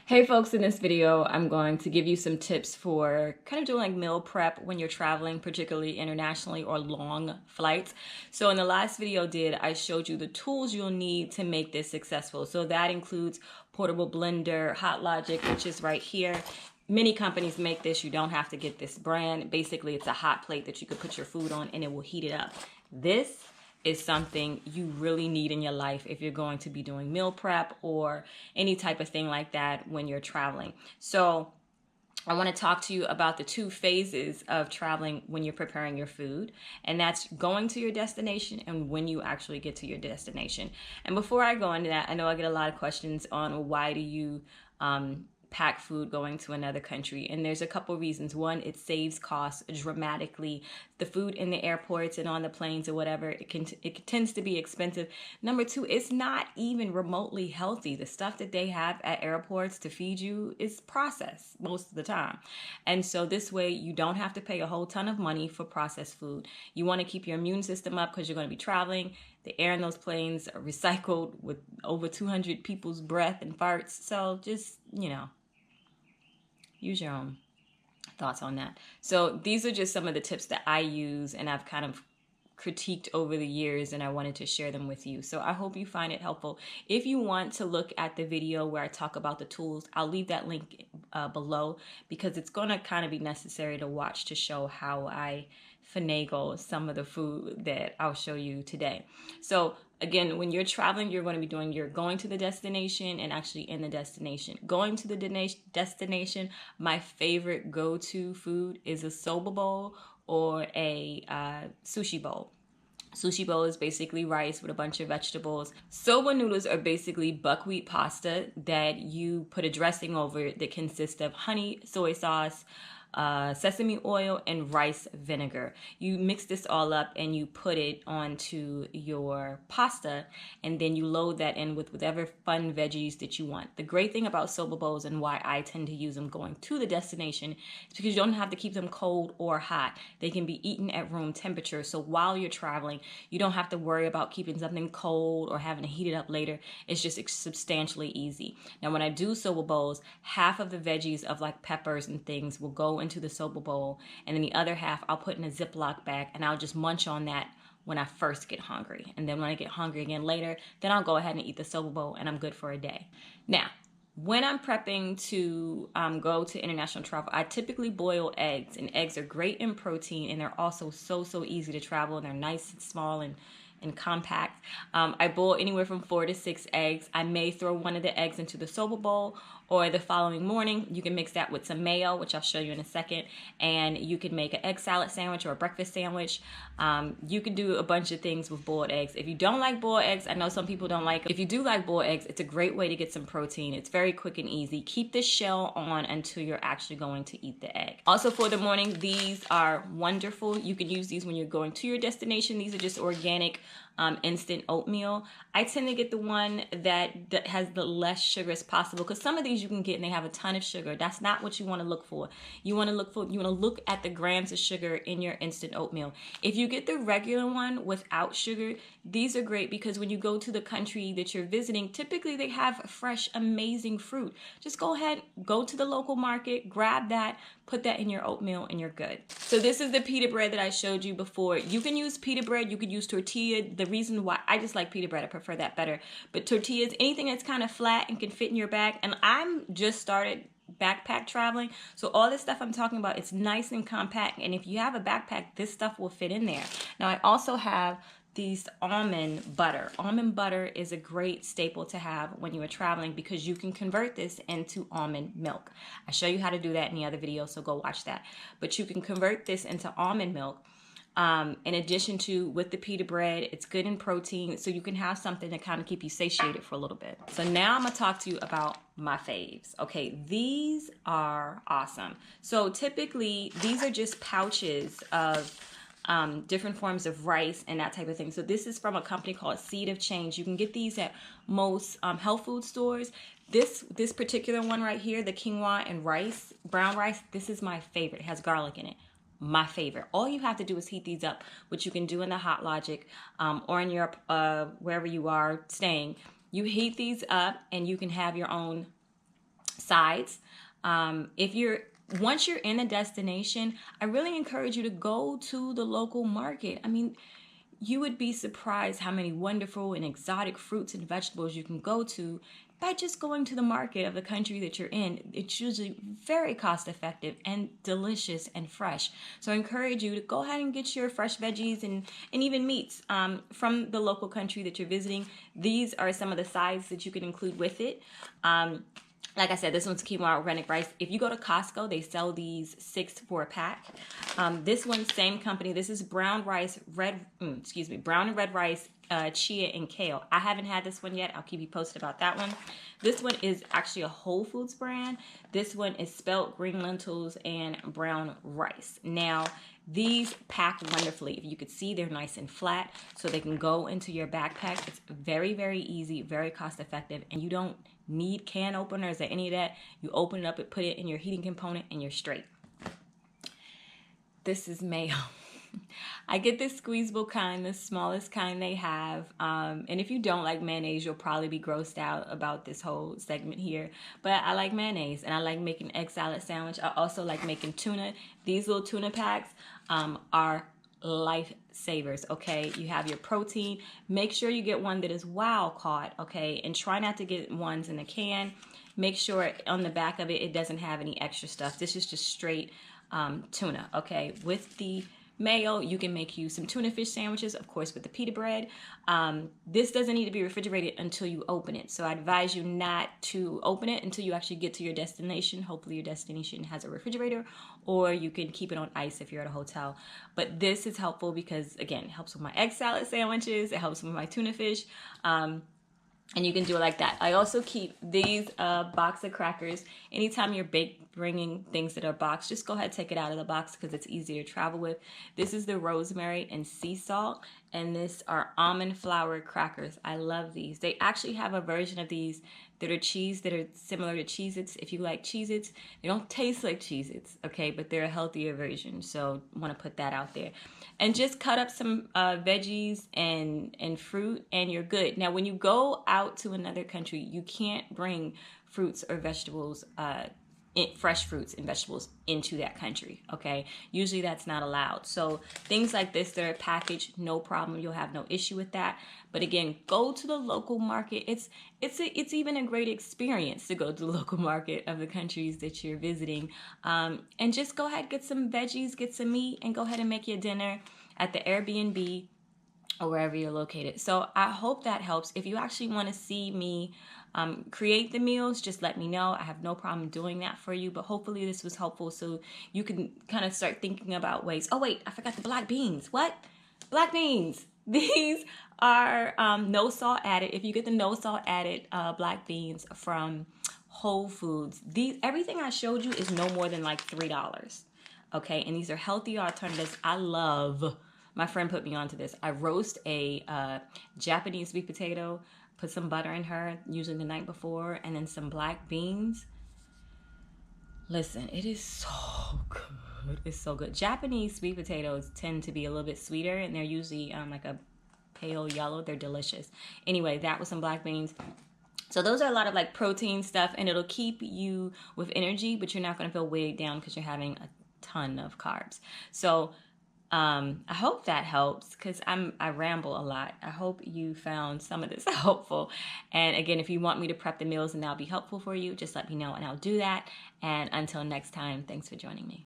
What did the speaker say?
Hey folks, in this video, I'm going to give you some tips for kind of doing like meal prep when you're traveling, particularly internationally or long flights. So in the last video I showed you the tools you'll need to make this successful. So that includes portable blender, Hot Logic, which is right here. Many companies make this. You don't have to get this brand. Basically, it's a hot plate that you could put your food on and it will heat it up. This is something you really need in your life if you're going to be doing meal prep or any type of thing like that when you're traveling. So I want to talk to you about the two phases of traveling when you're preparing your food, and that's going to your destination and when you actually get to your destination. And before I go into that, I know I get a lot of questions on why do you pack food going to another country, and there's a couple reasons. One, it saves costs dramatically. The food in the airports and on the planes or whatever, it tends to be expensive. Number two, it's not even remotely healthy. The stuff that they have at airports to feed you is processed most of the time, and so this way you don't have to pay a whole ton of money for processed food. You want to keep your immune system up because you're going to be traveling. The air in those planes are recycled with over 200 people's breath and farts. So just, use your own thoughts on that. So these are just some of the tips that I use and I've kind of critiqued over the years, and I wanted to share them with you. So I hope you find it helpful. If you want to look at the video where I talk about the tools, I'll leave that link below, because it's going to kind of be necessary to watch to show how I finagle some of the food that I'll show you today. So again, when you're traveling, you're going to be you're going to the destination and actually in the destination. Going to the destination, my favorite go-to food is a soba bowl or a sushi bowl. Sushi bowl is basically rice with a bunch of vegetables. Soba noodles are basically buckwheat pasta that you put a dressing over that consists of honey, soy sauce, sesame oil, and rice vinegar. You mix this all up and you put it onto your pasta, and then you load that in with whatever fun veggies that you want. The great thing about soba bowls, and why I tend to use them going to the destination, is because you don't have to keep them cold or hot. They can be eaten at room temperature. So while you're traveling, you don't have to worry about keeping something cold or having to heat it up later. It's just substantially easy. Now, when I do soba bowls, half of the veggies of like peppers and things will go into the soba bowl, and then the other half I'll put in a Ziploc bag, and I'll just munch on that when I first get hungry. And then when I get hungry again later, then I'll go ahead and eat the soba bowl, and I'm good for a day. Now, when I'm prepping to go to international travel, I typically boil eggs, and eggs are great in protein, and they're also so easy to travel, and they're nice and small and compact. I boil anywhere from 4 to 6 eggs. I may throw one of the eggs into the soba bowl, or the following morning you can mix that with some mayo, which I'll show you in a second, and you can make an egg salad sandwich or a breakfast sandwich. You can do a bunch of things with boiled eggs. If you don't like boiled eggs, I know some people don't like them. If you do like boiled eggs, it's a great way to get some protein. It's very quick and easy. Keep the shell on until you're actually going to eat the egg. Also for the morning, these are wonderful. You can use these when you're going to your destination. These are just organic instant oatmeal. I tend to get the one that has the less sugar as possible, because some of these you can get and they have a ton of sugar. That's not what you want to look for. You want to look at the grams of sugar in your instant oatmeal. If you get the regular one without sugar, these are great because when you go to the country that you're visiting, typically they have fresh, amazing fruit. Just go ahead, go to the local market, grab that, put that in your oatmeal, and you're good. So this is the pita bread that I showed you before. You can use pita bread, you could use tortilla. The reason why I just like pita bread, I prefer that better. But tortillas, anything that's kind of flat and can fit in your bag. And I'm just started backpack traveling, so all this stuff I'm talking about, it's nice and compact. And if you have a backpack, this stuff will fit in there. Now I also have these almond butter. Almond butter is a great staple to have when you are traveling because you can convert this into almond milk. I show you how to do that in the other video, so go watch that. But you can convert this into almond milk. In addition to with the pita bread, it's good in protein, so you can have something to kind of keep you satiated for a little bit. So now I'm gonna talk to you about my faves. Okay, these are awesome. So typically these are just pouches of different forms of rice and that type of thing. So this is from a company called Seed of Change. You can get these at most health food stores. This particular one right here, the quinoa and rice, brown rice, this is my favorite. It has garlic in it. My favorite. All you have to do is heat these up, which you can do in the Hot Logic or in your wherever you are staying. You heat these up and you can have your own sides. If you're Once you're in a destination, I really encourage you to go to the local market. I mean, you would be surprised how many wonderful and exotic fruits and vegetables you can go to by just going to the market of the country that you're in. It's usually very cost effective and delicious and fresh. So I encourage you to go ahead and get your fresh veggies and even meats from the local country that you're visiting. These are some of the sides that you can include with it. Like I said, this one's quinoa organic rice. If you go to Costco, they sell these 6 for a pack. This one, same company. This is brown rice, brown and red rice, chia and kale. I haven't had this one yet. I'll keep you posted about that one. This one is actually a Whole Foods brand. This one is Spelt, green lentils, and brown rice. Now, these pack wonderfully. If you could see, they're nice and flat, so they can go into your backpack. It's very, very easy, very cost effective, and you don't need can openers or any of that. You open it up and put it in your heating component and you're straight. This is mayo. I get this squeezable kind, the smallest kind they have. And if you don't like mayonnaise, you'll probably be grossed out about this whole segment here. But I like mayonnaise, and I like making egg salad sandwich. I also like making tuna. These little tuna packs are lifesavers. Okay, you have your protein. Make sure you get one that is wild caught. Okay, and try not to get ones in a can. Make sure on the back of it, it doesn't have any extra stuff. This is just straight tuna. Okay, with the mayo, you can make you some tuna fish sandwiches, of course, with the pita bread. This doesn't need to be refrigerated until you open it. So I advise you not to open it until you actually get to your destination. Hopefully your destination has a refrigerator, or you can keep it on ice if you're at a hotel. But this is helpful because, again, it helps with my egg salad sandwiches. It helps with my tuna fish. And you can do it like that. I also keep these box of crackers. Anytime you're bringing things that are boxed, just go ahead and take it out of the box because it's easier to travel with. This is the rosemary and sea salt, and this are almond flour crackers. I love these. They actually have a version of these that are cheese that are similar to Cheez-Its. If you like Cheez-Its, they don't taste like Cheez-Its, okay, but they're a healthier version. So want to put that out there. And just cut up some veggies and fruit, and you're good. Now, when you go out to another country, you can't bring fruits or vegetables, fresh fruits and vegetables into that country, okay? Usually that's not allowed. So things like this that are packaged, no problem. You'll have no issue with that. But again, go to the local market. It's even a great experience to go to the local market of the countries that you're visiting. And just go ahead, get some veggies, get some meat, and go ahead and make your dinner at the Airbnb or wherever you're located. So I hope that helps. If you actually want to see me create the meals, just let me know. I have no problem doing that for you, but hopefully this was helpful so you can kind of start thinking about ways. Oh wait, I forgot the black beans. What? Black beans. These are no salt added. If you get the no salt added black beans from Whole Foods, everything I showed you is no more than like $3. Okay, and these are healthy alternatives. My friend put me onto this. I roast a Japanese sweet potato, put some butter in her, usually the night before, and then some black beans. Listen, it is so good. It's so good. Japanese sweet potatoes tend to be a little bit sweeter, and they're usually like a pale yellow. They're delicious. Anyway, that was some black beans. So those are a lot of like protein stuff, and it'll keep you with energy, but you're not going to feel weighed down because you're having a ton of carbs. So I hope that helps because I ramble a lot. I hope you found some of this helpful. And again, if you want me to prep the meals and that'll be helpful for you, just let me know and I'll do that. And until next time, thanks for joining me.